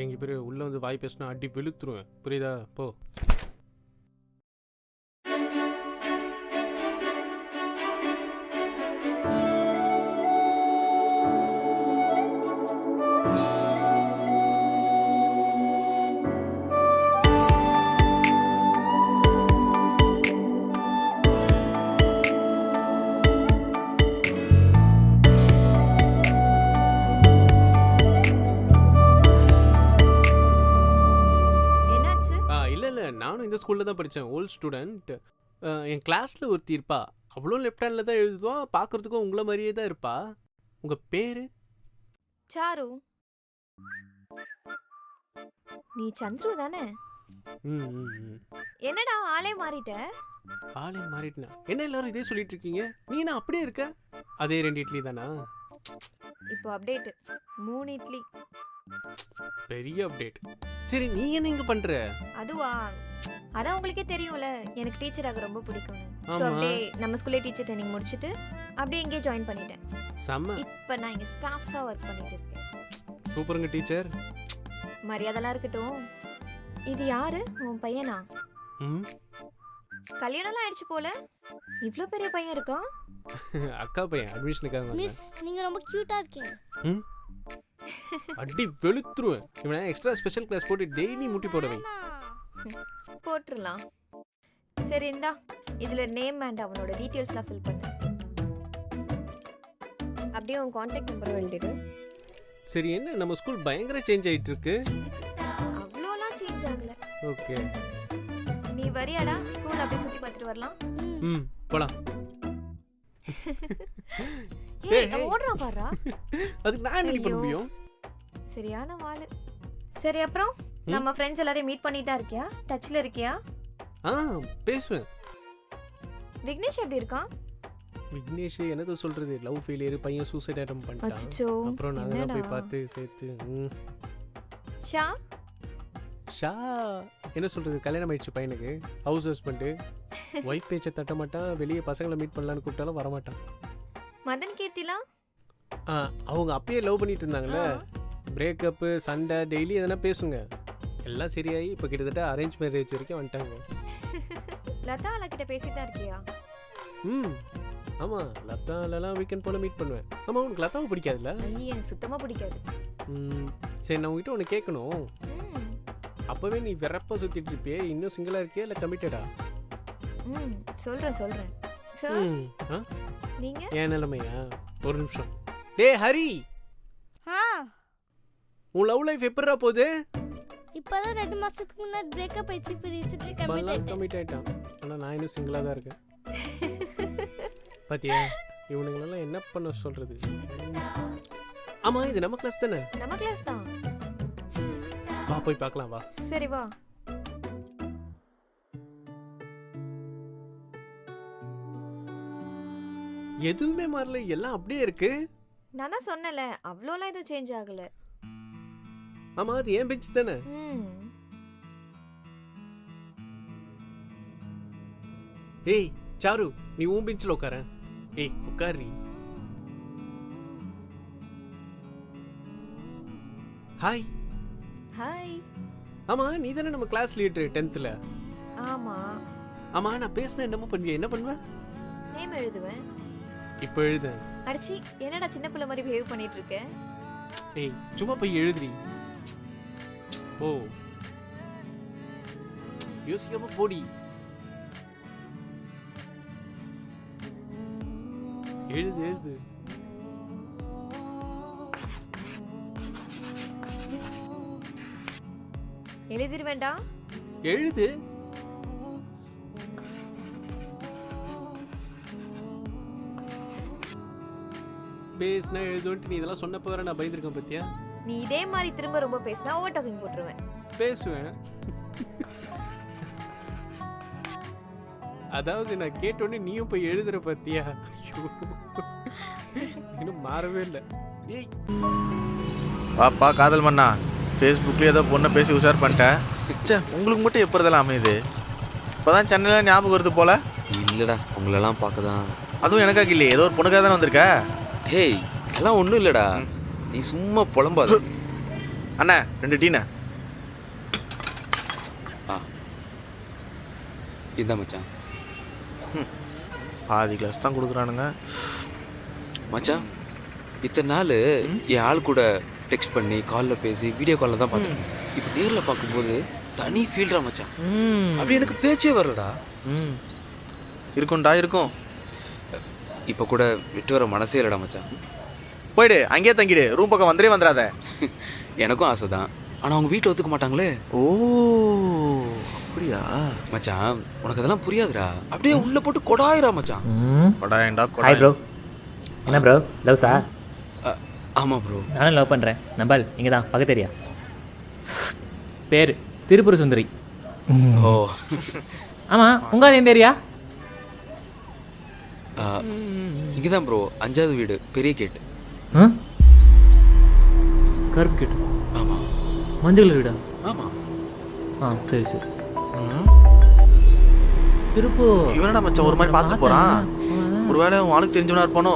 எங்க பேர் உள்ள வந்து வாய் பேசினா அடி வெளுத்துருவேன், புரியுதா? போ. என்னாச்சு? இல்ல இல்ல, நானும் இந்த ஸ்கூல்ல தான் படித்தேன், ஓல்ட் ஸ்டூடெண்ட். என் கிளாஸ்ல ஒருத்தி இருப்பா, அவளும் லெஃப்ட் ஹேண்ட்ல தான் எழுதுவா, பார்க்கறதுக்கும் உங்களை மாதிரியே தான் இருப்பா. உங்க பேரு? சாரு. நீ சந்துரு தானே? ம் ம் ம். என்னடா ஆளே மாறிட்ட? ஆளே மாறிட்டுனா என்ன எல்லாரும் இதே சொல்லிட்டு இருக்கீங்க? நீ என்ன அப்படியே இருக்க? அதே 2 இட்லி தானா? இப்போ அப்டேட் 3 இட்லி. பெரிய அப்டேட். சரி, நீ என்ன இங்க பண்ற? அதுவா, அதான் உங்களுக்கே தெரியும்ல எனக்கு டீச்சர் ஆக ரொம்ப பிடிக்கும்னு. ஸோ ஆமா. அப்படியே நம்ம ஸ்கூல்லே டீச்சர் ட்ரைனிங் முடிச்சுட்டு அப்படியே இங்கே ஜாயின் பண்ணிட்டேன். செம்ம. இப்போ நான் இங்கே ஸ்டாஃபாக ஒர்க் பண்ணிட்டு இருக்கேன். சூப்பருங்க டீச்சர். மரியாதைலாம் இருக்கட்டும். இது யாரு? உன் பையனா? ம். கல்யாணம்லாம் ஆயிடுச்சு போல, இவ்வளோ பெரிய பையன் இருக்கான். அக்கா பையன் அட்மிஷனுக்காக வந்தேன். மிஸ் நீங்க ரொம்ப கியூட்டா இருக்கீங்க. ம். அடி வெளுத்துருவேன். இவனை எக்ஸ்ட்ரா ஸ்பெஷல் கிளாஸ் போட்டு டெய்லி முட்டி போடுவை. போட்டுடலாம். சரி இந்தா, இதுல நேம் அண்ட் அவனோட டீடைல்ஸ்லாம் ஃபில் பண்ணு. அப்படியே உன் காண்டாக்ட் நம்பர் எழுதிடு. சரி, என்ன நம்ம ஸ்கூல் பயங்கர சேஞ்ச் ஆயிட்டு இருக்கு. அவ்வளோலாம் சேஞ்ச் ஆகல. ஓகே. நீ வரியாடா? ஸ்கூல் அப்படியே சுத்தி பார்த்துட்டு வரலாம். ம், போலாம். ஏய், அவன் ஓடுறான் பாருடா. அதுக்கு நான் என்ன பண்ண ஐயோ. முடியும்? சரியான வாளு. சரி, அப்புறம் நம்ம ஃப்ரெண்ட்ஸ் எல்லாரையும் மீட் பண்ணிட்டா இருக்கியா? டச்ல இருக்கியா? பேசுவேன். விக்னேஷ் எப்படி இருக்கான்? விக்னேஷ் என்னது சொல்றது, லவ் ஃபெயிலியர், பையன் சூசைட் அட்டம் பண்ணிட்டான். அச்சச்சோ, அப்புறம் நாங்க தான் போய் என்னடா? பார்த்து சேர்த்து. ஷா ஷா என்ன சொல்றது, கல்யாணம் ஆயிடுச்சு பையனுக்கு, ஹவுஸ் ஹஸ்பண்ட். ஒய்ஃப் பேச்சை தட்ட மாட்டான், வெளியே பசங்களை மீட் பண்ணலான்னு கூப்பிட்டாலும் வரமாட்டான். மதன் கீர்த்திலாம்? அவங்க அப்பயே லவ் பண்ணிட்டு இருந்தாங்கல்ல, பிரேக்கப்பு சண்டை டெய்லி எதனா பேசுங்க, எல்லாம் சரியாகி இப்போ கிட்டத்தட்ட அரேஞ்ச் மேரேஜ் வரைக்கும் வந்துட்டாங்க. லதா கிட்ட பேசிட்டா இருக்கியா? ம், ஆமாம், லதாலலாம் வீக்கெண்ட் போல் மீட் பண்ணுவேன். ஆமாம், உனக்கு லதாவை பிடிக்காதுல்ல? ஐயே, எனக்கு சுத்தமா பிடிக்காது. சரி, நான் உங்ககிட்ட ஒன்று கேட்கணும். ம், அப்போவே நீ வெறப்பா சுற்றிட்டு இருப்பியே, இன்னும் சிங்கிளாக இருக்கியா இல்லை கமிட்டடா? ம், சொல்றேன். சார், நீங்க? என் நிலைமையா? ஒரு நிமிஷம். டேய் ஹரி, ஆ உன் லவ் லைஃப் எப்படிடா போகுது? இப்பதான் 2 மாசத்துக்கு முன்னாடி பிரேக்கப் ஆயிடுச்சு. இப்போ ரீசென்ட்லி கமிட் ஆயிட்டேன். கமிட் ஆயிட்டான். ஆனால் நான் இன்னும் சிங்கிளாக தான் இருக்கேன். பாத்தியா, இவனுங்களெல்லாம் என்ன பண்ண சொல்றது? ஆமா, இது நம்ம கிளாஸ் தானே? நம்ம கிளாஸ் தான். வா போய் பார்க்கலாம், வா. சரி வா. எதுவுமே மாறல, எல்லாம் அப்படியே இருக்கு. நான் தான் சொன்னல, அவ்வளோலாம் எதுவும் சேஞ்ச் ஆகல. ஆமா, அது ஏன் பெஞ்ச் தானே? ம், ஏய் சாரு, நீ உன் பெஞ்சில் உட்கார. ஏய் உட்காரி. ஹாய். ஹாய். ஆமா, நீ தானே நம்ம கிளாஸ் லீடர் 10th. ஆமா, ஆமா, நான் பேசினா என்னமோ பண்ணுவியா, என்ன பண்ணுவ? நேம் எழுதுவேன். இப்போ எழுத. அடிச்சி, என்னடா சின்ன பிள்ளை மாதிரி பிஹேவ் பண்ணிட்டு இருக்க? ஏய், சும்மா போய் எழுதுறி. ஓ, யோசிக்காம போடி. எழுது எழுது. எழுதிருவேண்டா. எழுது. பேசுனா எழுதுன்ட்டு நீ இதெல்லாம் சொன்னப்போ வேற நான் பயந்துருக்கேன் பத்தியா? நீ இதே மாதிரி திரும்ப ரொம்ப பேசினா ஓவர் டாக்கிங் போட்டுருவேன். பேசுவேன். அதாவது நான் கேட்டோன்னே நீயும் போய் எழுதுற பத்தியா? ஐயோ, இன்னும் மாறவே இல்லை. ஏய் பாப்பா காதல் மண்ணா, ஃபேஸ்புக்லேயே ஏதோ பொண்ணை பேசி உஷார் பண்ணிட்டேன். சே, உங்களுக்கு மட்டும் எப்படிதெல்லாம் அமையுது? இப்போ தான் சென்னையில் ஞாபகம் வருது போல. இல்லைடா, உங்களெல்லாம் பார்க்க தான். அதுவும் எனக்காக இல்லையே, ஏதோ ஒரு பொண்ணுக்காக தானே வந்திருக்க. ஹேய், அதெல்லாம் ஒன்றும் இல்லைடா, நீ சும்மா புலம்பாத. அண்ணா 2 டீண்ணே. இதான் மச்சான். பாதி கிளாஸ் தான் கொடுக்குறானுங்க. மச்சான் இத்தனை நாள் என் ஆள் கூட டெக்ஸ்ட் பண்ணி காலில் பேசி வீடியோ காலில் தான் பார்த்துருக்கேன். இப்போ நேரில் பார்க்கும்போது தனி ஃபீல்டா மச்சான். அப்படி எனக்கு பேச்சே வரலடா. இருக்கும்டா இருக்கும். இப்போ கூட விட்டு வர மனசே இல்லடா மச்சான். போயிடு, அங்கேயே தங்கிடு, ரூம் பக்கம் வந்துடே வந்துடாத. எனக்கும் ஆசை தான், ஆனால் அவங்க வீட்டில் ஒத்துக்க மாட்டாங்களே. ஓ அப்படியா மச்சான், உனக்கு அதெல்லாம் புரியாதுடா. அப்படியே உள்ள போட்டு கொடாயிரா மச்சான். கொடாயண்டா ஹாய் கொடாய். ப்ரோ. என்ன ப்ரோ, லவ்ஸா? ஆமாம் ப்ரோ. நானும் லவ் பண்ணுறேன். நம்பால் இங்கே தான் பக்கத்து ஏரியா. பேர் திருப்புர சுந்தரி. ஓ ஆமாம், உங்கள் எந்த ஏரியா? இங்கே தான் ப்ரோ, 5வது வீடு, பெரிய கேட்டு. கருப்பு கேட்டு. ஆமாம். மஞ்சள் வீடா? ஆமாம். ஆ சரி சரி. திருப்பூ இவனடா மச்சான் ஒரு மாதிரி பார்த்துட்டு போறான். ஒருவேளை உன் ஆளுக்கு தெரிஞ்சவனா இருப்பானோ?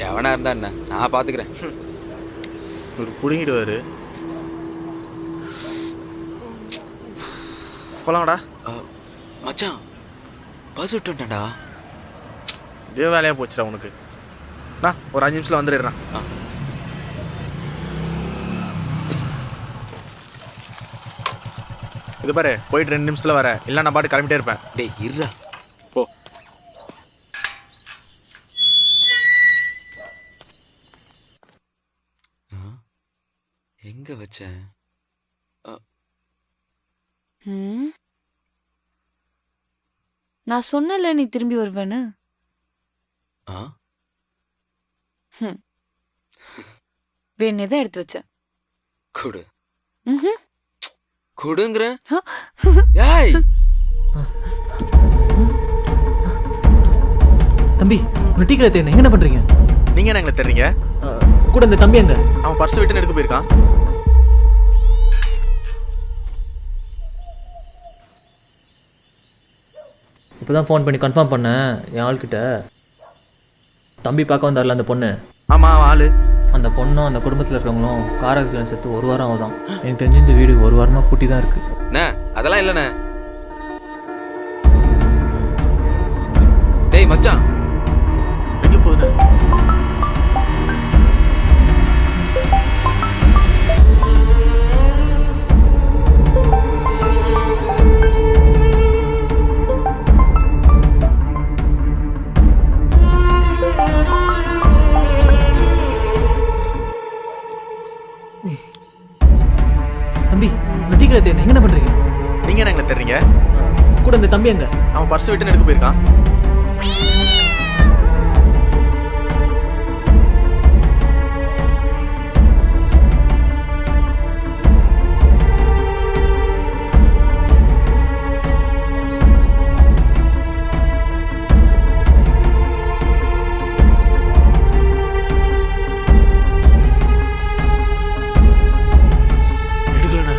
எவனா இருந்தா என்ன, நான் பார்த்துக்கிறேன். ஒரு புடுங்கிடுவாரு. போலாம்டா. மச்சான் பஸ் விட்டுட்டேன்டா. இதே வேலையாக போச்சுடா உனக்கு. நான் ஒரு 5 நிமிஷத்தில் வந்துடுறேன். இது பாரு, போயிட்டு 2 நிமிஷத்தில் வர, இல்லை நான் பாட்டு கிளம்பிட்டே இருப்பேன். டேய் இருடா. போ. எங்க வச்சேன்? நான் சொன்னல நீ திரும்பி வருவேன்னு. வேணே தான் எடுத்து வச்சேன். கொடு. கொடுங்கிறேன். ஏய் தம்பி, உங்கள் டீ கடை தேர்ந்து என்ன பண்ணுறீங்க? நீங்கள் என்ன எங்களை தெரியுங்க? கூட இந்த தம்பி அங்கே அவன் பர்ஸ் விட்டுன்னு எடுக்க போயிருக்கான். இப்போ தான் ஃபோன் பண்ணி கன்ஃபார்ம் பண்ணேன் என் ஆள்கிட்ட. தம்பி பார்க்க வந்தார்ல அந்த பொண்ணு. ஆமாம் அவன் ஆளு. அந்த பொண்ணும் அந்த குடும்பத்தில் இருக்கிறவங்களும் கார் ஆக்சிடென்ட் செத்து 1 வாரம் ஆகுதான். எனக்கு தெரிஞ்சு இந்த வீடு 1 வாரமாக பூட்டி தான் இருக்குது. அண்ணா அதெல்லாம் இல்லைண்ணே. டேய் மச்சான், எங்கே போகுது? தம்பி, உங்கள் டீ கடை தேர்ந்து என்ன பண்ணுறீங்க? நீங்கள் என்ன எங்களை தெரியுங்க? கூட இந்த தம்பி அங்கே அவன் பர்ஸ் விட்டுன்னு எடுக்க போயிருக்கான். எடுக்கலண்ணா.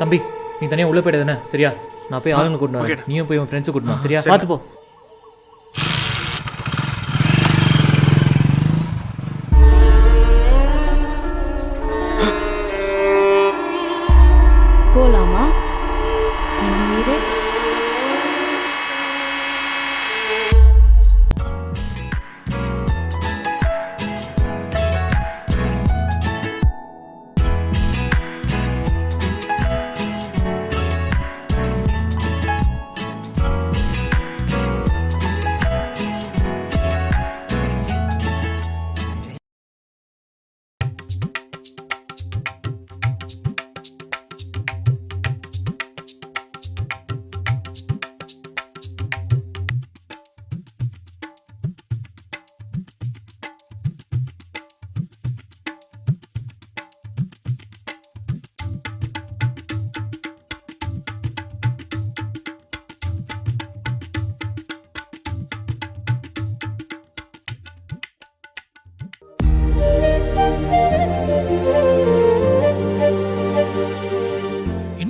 தம்பி, நீ தனியாக உள்ளே போயிடுதானே? சரியா? நான் போய் ஆளுங்களை கூட்டினு ஓகே. வரேன். நீயும் போய் உன் ஃப்ரெண்ட்ஸை கூட்டினு வா. சரியா? சரி. பார்த்து போ. போலாமா? என் உயிரே.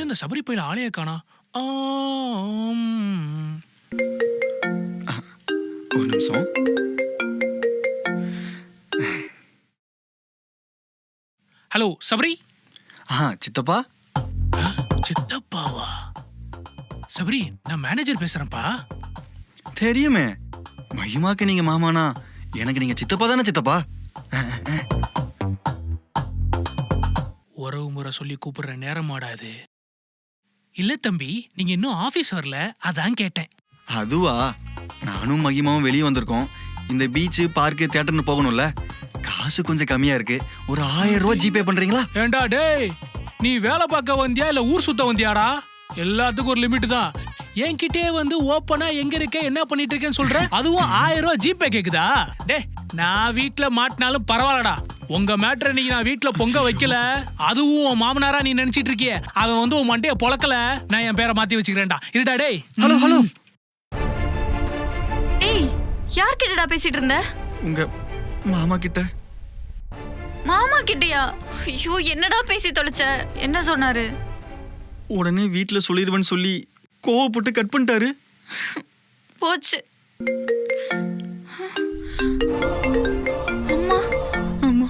இந்த சபரி பையில ஆளைய காணா. நிமிஷம். ஹலோ சபரி. சித்தப்பா. சித்தப்பாவா? சபரி, நான் மேனேஜர் பேசுறேன்ப்பா. தெரியுமே, மகிமாக்கு நீங்க மாமானா எனக்கு நீங்க சித்தப்பா தானே சித்தப்பா? உறவு முறை சொல்லி கூப்பிடுற நேரமாடா இது. இல்ல தம்பி, நீங்க இன்னும் ஆபீஸ் வரல, அதான் கேட்டேன். அதுவா, நானும் மகிமாவும் வெளியே வந்திருக்கோம். இந்த பீச், பார்க்கு, தியேட்டர்னு போகணும்ல. காசு கொஞ்சம் கம்மியா இருக்கு. ஒரு 1000 ரூபாய் ஜிபே பண்றீங்களா? ஏண்டா டேய், நீ வேலை பார்க்க வந்தியா இல்ல ஊர் சுத்த வந்தியாடா? எல்லாத்துக்கும் ஒரு லிமிட் தான். என்கிட்டே வந்து ஓப்பனா எங்க இருக்க, என்ன பண்ணிட்டு இருக்கேன்னு சொல்ற, அதுவும் 1000 ரூபாய் ஜிபே கேக்குதா? டே, நான் வீட்டுல மாட்டினாலும் பரவாயில்லடா. உங்க மேட்டரை நீங்க நான் வீட்டுல பொங்க வைக்கல, அதுவும் உன் மாமனாரா நீ நினைச்சிட்டு இருக்கிய, அவன் வந்து உன் மண்டைய பொளக்கல, நான் என் பேரை மாத்தி வச்சுக்கிறேன்டா. இருடா டேய். Hello hello. ஏய், யார்கிட்டடா பேசிட்டு இருந்த? உங்க மாமா கிட்ட. மாமா கிட்டயா? ஐயோ, என்னடா பேசி தொலைச்ச? என்ன சொன்னாரு? உடனே வீட்டுல சொல்லிடுவேன்னு சொல்லி கோவப்பட்டு கட் பண்ணிட்டாரு. போச்சு. அம்மா. ஆமா.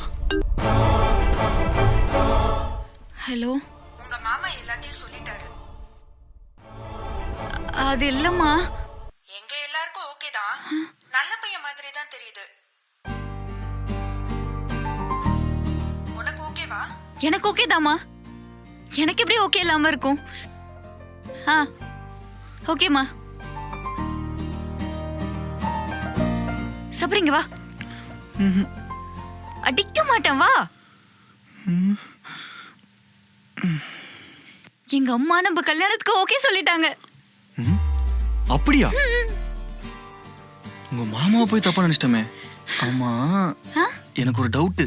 ஹலோ. உங்க மாமா எல்லாத்தையும் சொல்லிட்டாரு. அது இல்லம்மா. எங்க எல்லாருக்கும் ஓகே தான். நல்ல பையன் மாதிரி தான் தெரியுது. உனக்கு ஓகேவா? எனக்கு ஓகே தாமா. எனக்கு எப்படி ஓகே இல்லாம இருக்கும்? ஓகேம்மா. சபரிங்க வா. அடிக்க மாட்டேன் வா. எங்க அம்மா நம்ம கல்யாணத்துக்கு ஓகே சொல்லிட்டாங்க. அப்படியா? உங்க மாமாவை போய் தப்பா நினைச்சிட்டமே. ஆமா, எனக்கு ஒரு டவுட்.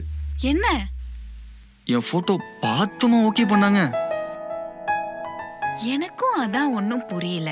என்ன? என் போட்டோ பார்த்துமா ஓகே பண்ணாங்க? எனக்கும் அதான் ஒன்னும் புரியல.